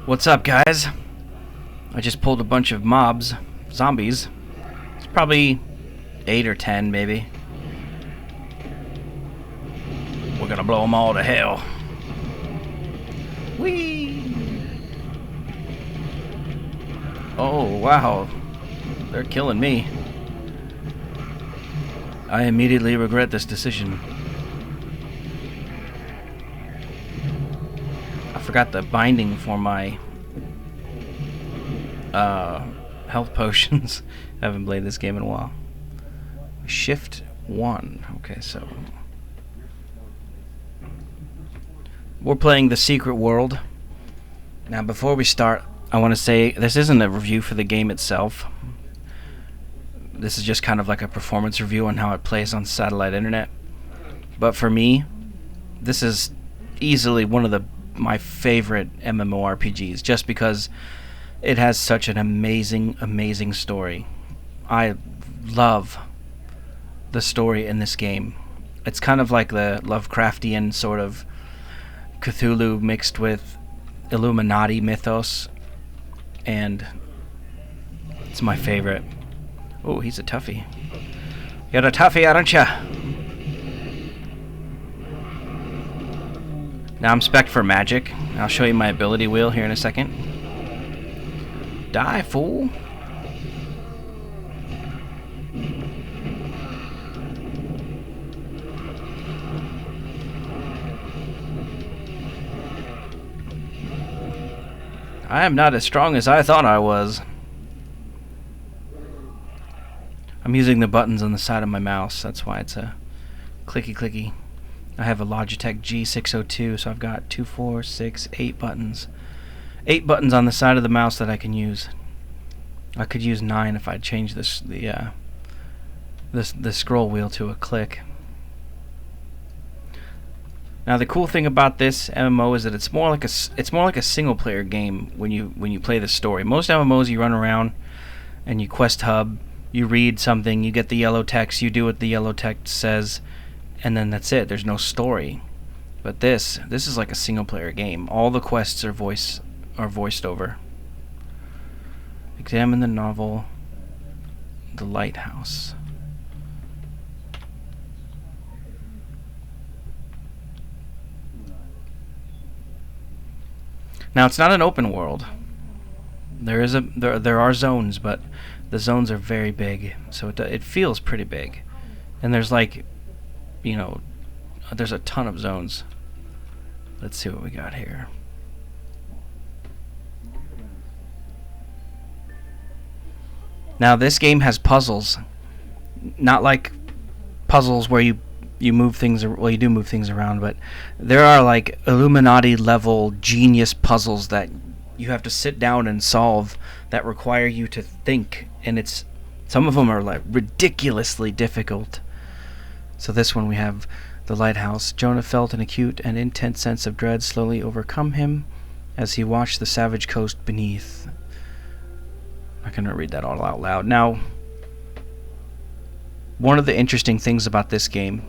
What's up, guys? I just pulled a bunch of zombies. It's probably 8 or 10, maybe. We're gonna blow them all to hell. Whee! Oh, wow. They're killing me. I immediately regret this decision. I forgot the binding for my health potions. I haven't played this game in a while. Shift 1. Okay, so we're playing The Secret World. Now, before we start, I want to say this isn't a review for the game itself. This is just kind of like a performance review on how it plays on satellite internet. But for me, this is easily one of my favorite MMORPGs, just because it has such an amazing story. I love the story in this game. It's kind of like the Lovecraftian sort of Cthulhu mixed with Illuminati mythos, and it's my favorite. Oh, he's a toughie. You're a toughie, aren't ya? Now I'm spec'd for magic. I'll show you my ability wheel here in a second. Die, fool! I am not as strong as I thought I was. I'm using the buttons on the side of my mouse. That's why it's a clicky. I have a Logitech G602, so I've got 2, 4, 6, 8 buttons. 8 buttons on the side of the mouse that I can use. I could use 9 if I change the scroll wheel to a click. Now the cool thing about this MMO is that it's more like a single player game when you play the story. Most MMOs you run around and you quest hub, you read something, you get the yellow text, you do what the yellow text says, and then that's it. There's no story. But this is like a single player game. All the quests are voiced over. Examine the novel The Lighthouse. Now it's not an open world. There are zones, but the zones are very big, so it feels pretty big. And there's like, there's a ton of zones. Let's see what we got here. Now this game has puzzles, not like puzzles where you move things. Well, you do move things around, but there are like Illuminati level genius puzzles that you have to sit down and solve that require you to think, and some of them are like ridiculously difficult. So this one we have The Lighthouse. Jonah felt an acute and intense sense of dread slowly overcome him as he watched the savage coast beneath. I'm not going to read that all out loud. Now, one of the interesting things about this game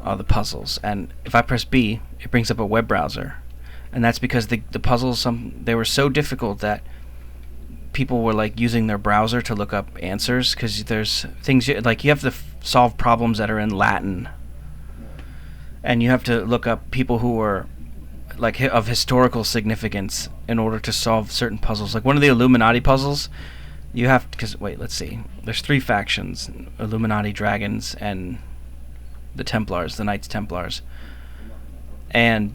are the puzzles, and if I press B, it brings up a web browser, and that's because the puzzles, they were so difficult that people were like using their browser to look up answers, because there's things like you have to solve problems that are in Latin, and you have to look up people who are like of historical significance in order to solve certain puzzles. Like one of the Illuminati puzzles, you have let's see. There's 3 factions: Illuminati, dragons, and the Templars, the Knights Templars. And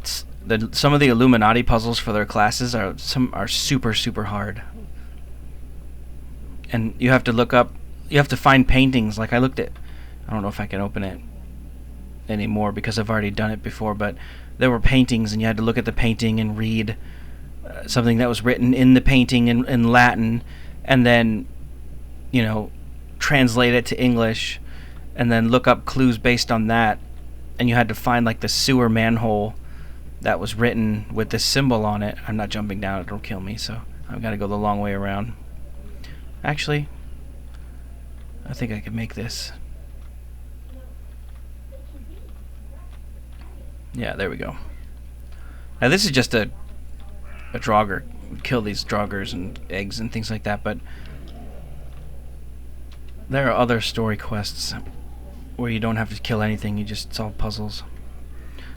some of the Illuminati puzzles for their classes are super hard. And you have to find paintings. Like I don't know if I can open it anymore because I've already done it before, but there were paintings and you had to look at the painting and read something that was written in the painting in Latin, and then translate it to English, and then look up clues based on that. And you had to find like the sewer manhole that was written with this symbol on it. I'm not jumping down, it'll kill me, so I've got to go the long way around. Actually, I think I could make this. Yeah, there we go. Now this is just a a Draugr, kill these Draugrs and eggs and things like that, but there are other story quests where you don't have to kill anything, you just solve puzzles.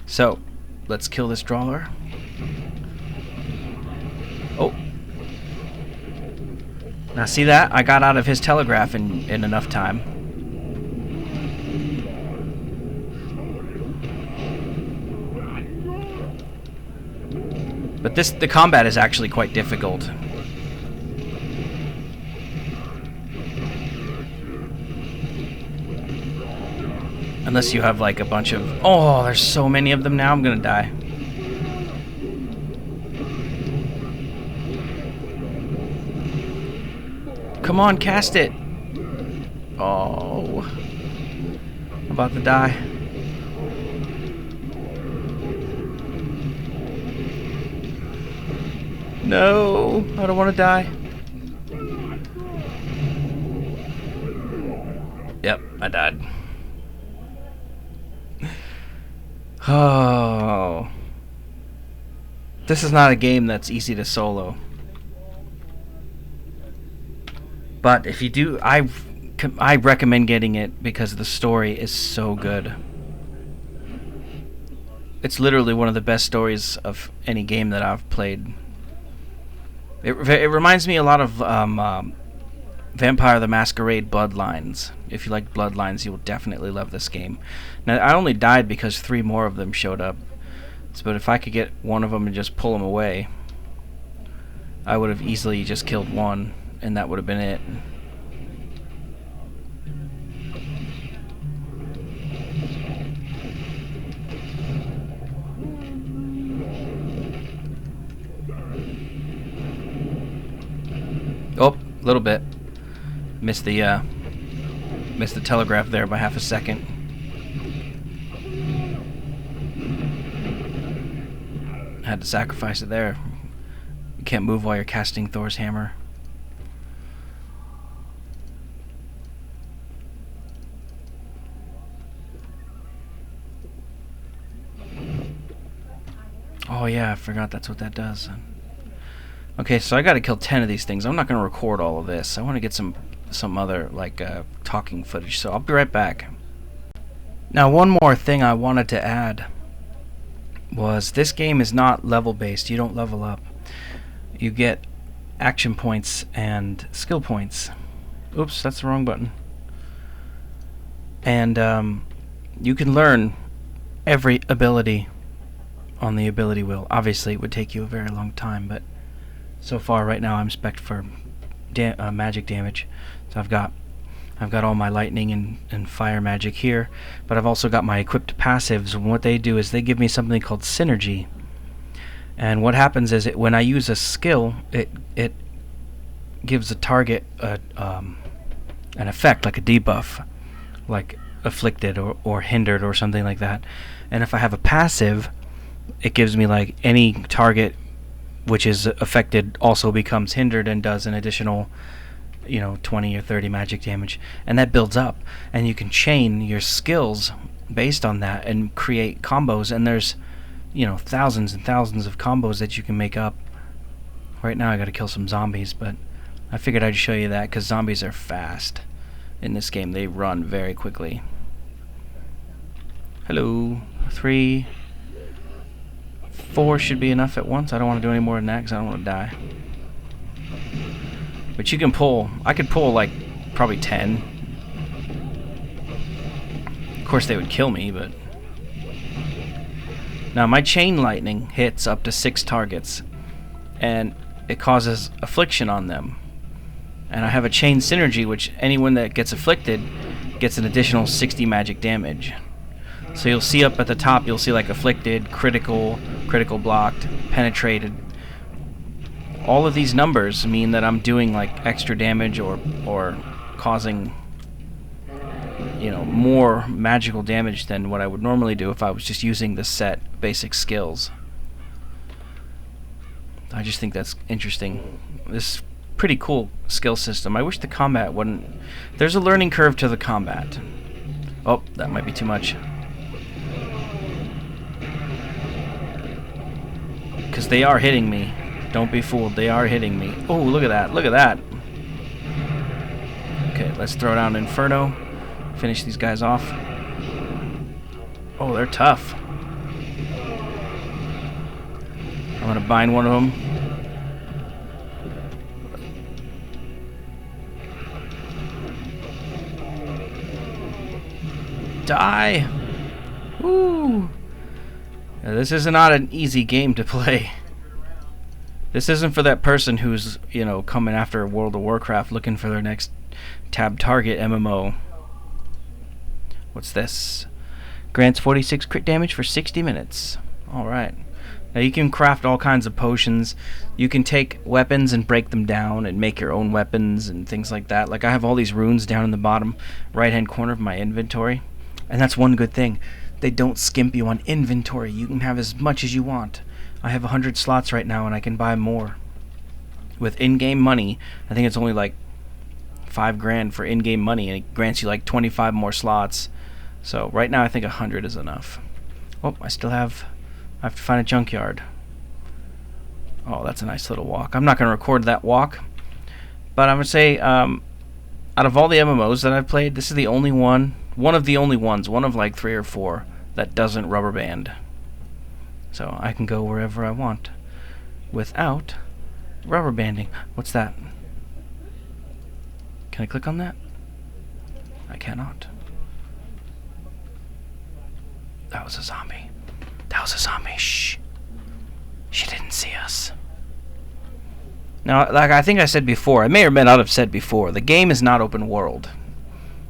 So, let's kill this Draugr. Oh. Now see that? I got out of his telegraph in enough time. But the combat is actually quite difficult. Unless you have like a bunch of... Oh, there's so many of them now, I'm gonna die. Come on, cast it! Oh. I'm about to die. No, I don't want to die. Yep, I died. Oh. This is not a game that's easy to solo. But if you do, I recommend getting it because the story is so good. It's literally one of the best stories of any game that I've played. It reminds me a lot of Vampire the Masquerade Bloodlines. If you like Bloodlines, you will definitely love this game. Now, I only died because 3 more of them showed up. But if I could get one of them and just pull them away, I would have easily just killed one, and that would have been it. Oh, a little bit. Missed the telegraph there by half a second. Had to sacrifice it there. You can't move while you're casting Thor's hammer. Oh yeah, I forgot that's what that does. Okay, so I gotta kill 10 of these things. I'm not gonna record all of this. I want to get some other like talking footage, so I'll be right back. Now, one more thing I wanted to add was this game is not level based. You don't level up. You get action points and skill points. Oops, that's the wrong button. And you can learn every ability on the ability wheel. Obviously, it would take you a very long time, but so far right now I'm spec'd for magic damage. So I've got all my lightning and fire magic here, but I've also got my equipped passives, and what they do is they give me something called synergy. And what happens is when I use a skill, it gives a target an effect, like a debuff, like afflicted or hindered or something like that. And if I have a passive, it gives me like any target which is affected also becomes hindered and does an additional 20 or 30 magic damage, and that builds up, and you can chain your skills based on that and create combos, and there's thousands and thousands of combos that you can make up. Right now I gotta kill some zombies, but I figured I'd show you that because zombies are fast in this game. They run very quickly. Hello. 3, 4 should be enough at once. I don't want to do any more than that because I don't want to die. But you can pull. I could pull like probably 10. Of course they would kill me, but now my chain lightning hits up to 6 targets, and it causes affliction on them. And I have a chain synergy, which anyone that gets afflicted gets an additional 60 magic damage. So you'll see up at the top, you'll see like afflicted, critical blocked, penetrated. All of these numbers mean that I'm doing like extra damage or causing more magical damage than what I would normally do if I was just using the set basic skills. I just think that's interesting. This pretty cool skill system. I wish the combat wouldn't... There's a learning curve to the combat. Oh, that might be too much. Because they are hitting me. Don't be fooled. They are hitting me. Oh, look at that. Look at that. Okay, let's throw down Inferno. Finish these guys off. Oh, they're tough. I'm gonna bind one of them. Die! Woo! Now, this is not an easy game to play. This isn't for that person who's, you know, coming after World of Warcraft looking for their next tab target MMO. What's this? Grants 46 crit damage for 60 minutes. Alright. Now you can craft all kinds of potions. You can take weapons and break them down and make your own weapons and things like that. Like I have all these runes down in the bottom right hand corner of my inventory. And that's one good thing. They don't skimp you on inventory. You can have as much as you want. I have 100 slots right now and I can buy more. With in-game money, I think it's only like $5 grand for in-game money, and it grants you like 25 more slots. So right now I think 100 is enough. Oh, I have to find a junkyard. Oh, that's a nice little walk. I'm not going to record that walk, but I'm going to say out of all the MMOs that I've played, this is the only one of the only ones, one of like 3 or 4 that doesn't rubber band. So I can go wherever I want without rubber banding. What's that? Can I click on that? I cannot. That was a zombie. That was a zombie. Shh. She didn't see us. Now, like I think I said before, I may or may not have said before, the game is not open world.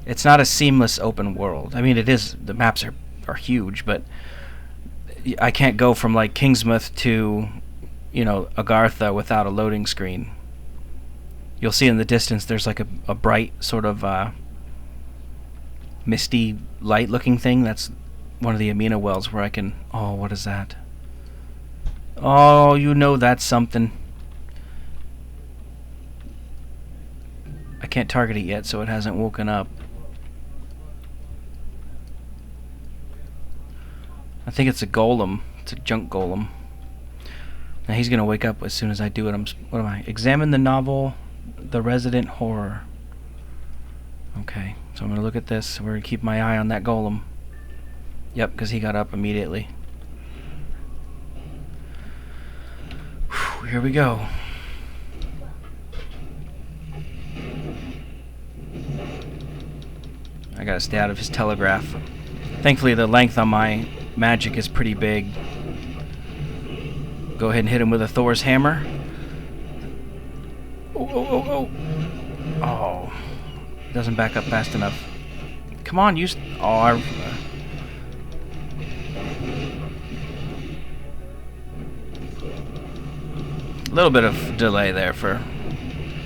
It's not a seamless open world. I mean, it is. The maps are huge, but I can't go from like Kingsmouth to, you know, Agartha without a loading screen. You'll see in the distance there's like a bright sort of misty light looking thing. That's one of the Amina wells where I can... Oh, what is that? Oh, you know that's something. I can't target it yet, so it hasn't woken up. I think it's a golem. It's a junk golem. Now he's gonna wake up as soon as I do it. What am I? Examine the novel, The Resident Horror. Okay, so I'm gonna look at this. We're gonna keep my eye on that golem. Yep, because he got up immediately. Whew, here we go. I gotta stay out of his telegraph. Thankfully, the length on my magic is pretty big. Go ahead and hit him with a Thor's hammer. Oh, oh, oh, oh. Oh. Doesn't back up fast enough. Come on, use... Oh, a little bit of delay there for...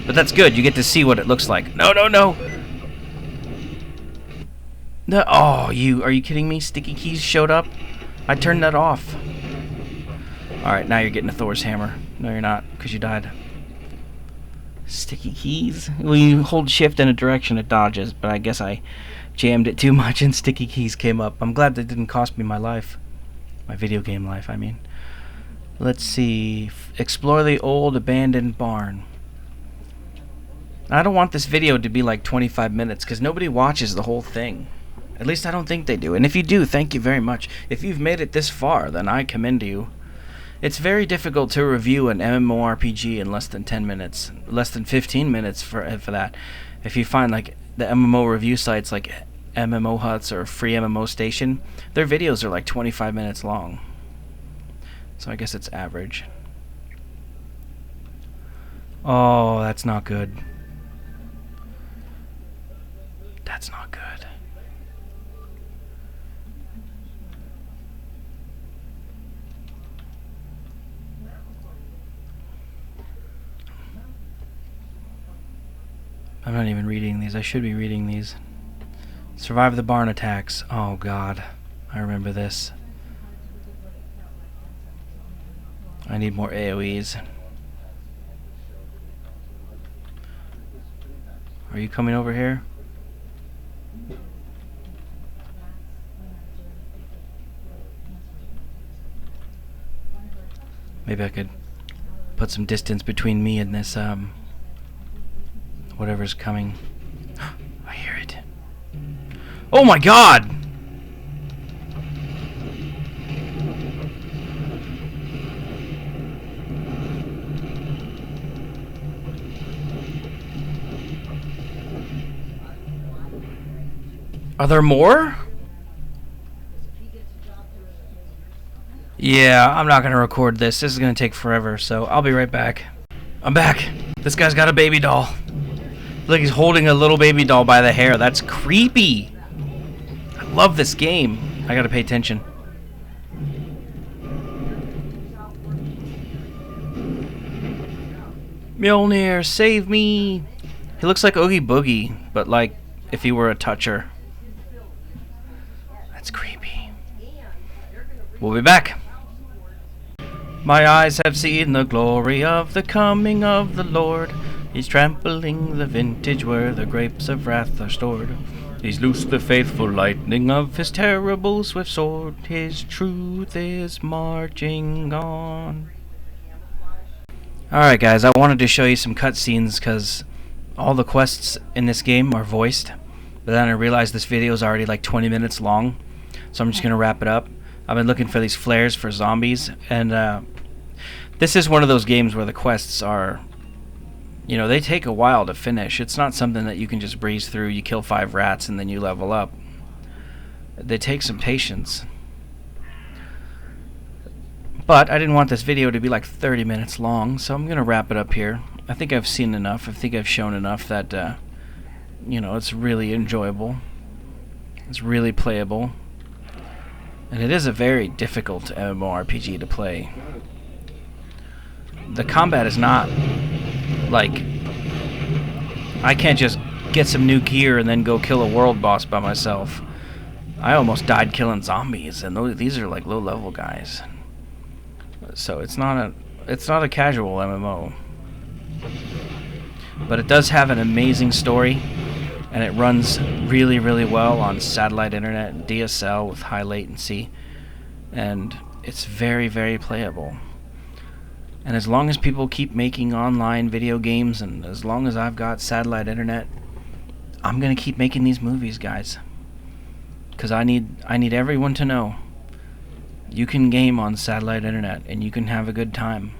But that's good. You get to see what it looks like. No, no, no! No, oh, are you kidding me? Sticky keys showed up? I turned that off. Alright, now you're getting a Thor's hammer. No, you're not, because you died. Sticky keys? Well, you hold shift in a direction, it dodges, but I guess I jammed it too much and sticky keys came up. I'm glad that didn't cost me my life. My video game life, I mean. Let's see. Explore the old abandoned barn. I don't want this video to be like 25 minutes because nobody watches the whole thing. At least I don't think they do. And if you do, thank you very much. If you've made it this far, then I commend you. It's very difficult to review an MMORPG in less than 10 minutes. Less than 15 minutes for that. If you find like the MMO review sites like MMO Huts or Free MMO Station, their videos are like 25 minutes long. So I guess it's average. Oh, that's not good. That's not good. I'm not even reading these. I should be reading these. Survive the barn attacks. Oh God, I remember this. I need more AoEs. Are you coming over here? Maybe I could Put some distance between me and this, whatever's coming. I hear it. Oh my god! Are there more? Yeah, I'm not gonna record this. This is gonna take forever, so I'll be right back. I'm back. This guy's got a baby doll. Look, he's holding a little baby doll by the hair. That's creepy. I love this game. I gotta pay attention. Mjolnir, save me. He looks like Oogie Boogie, but like if he were a toucher. That's creepy. We'll be back. My eyes have seen the glory of the coming of the Lord. He's trampling the vintage where the grapes of wrath are stored. He's loosed the faithful lightning of his terrible swift sword. His truth is marching on. Alright guys, I wanted to show you some cutscenes because all the quests in this game are voiced. But then I realized this video is already like 20 minutes long. So I'm just going to wrap it up. I've been looking for these flares for zombies. And this is one of those games where the quests are, you know, they take a while to finish. It's not something that you can just breeze through. You kill 5 rats and then you level up. They take some patience. But I didn't want this video to be like 30 minutes long, so I'm going to wrap it up here. I think I've seen enough. I think I've shown enough that, you know, it's really enjoyable. It's really playable. And it is a very difficult MMORPG to play. The combat is not like I can't just get some new gear and then go kill a world boss by myself. I almost died killing zombies, and these are like low-level guys. So it's not a casual MMO. But it does have an amazing story, and it runs really, really well on satellite internet, DSL with high latency, and it's very, very playable. And as long as people keep making online video games, and as long as I've got satellite internet, I'm gonna keep making these movies, guys. Because I need everyone to know you can game on satellite internet and you can have a good time.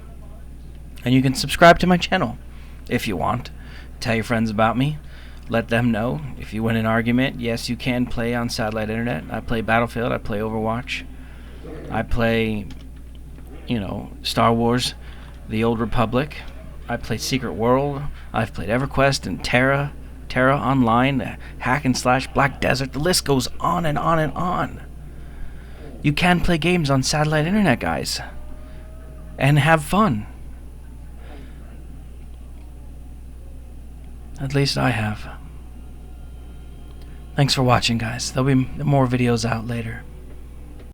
And you can subscribe to my channel if you want. Tell your friends about me. Let them know. If you win an argument, yes, you can play on satellite internet. I play Battlefield, I play Overwatch, I play, you know, Star Wars, The Old Republic, I play Secret World, I've played EverQuest and Terra Online, Hack and Slash, Black Desert, the list goes on and on and on. You can play games on satellite internet, guys, and have fun. At least I have. Thanks for watching, guys. There'll be more videos out later.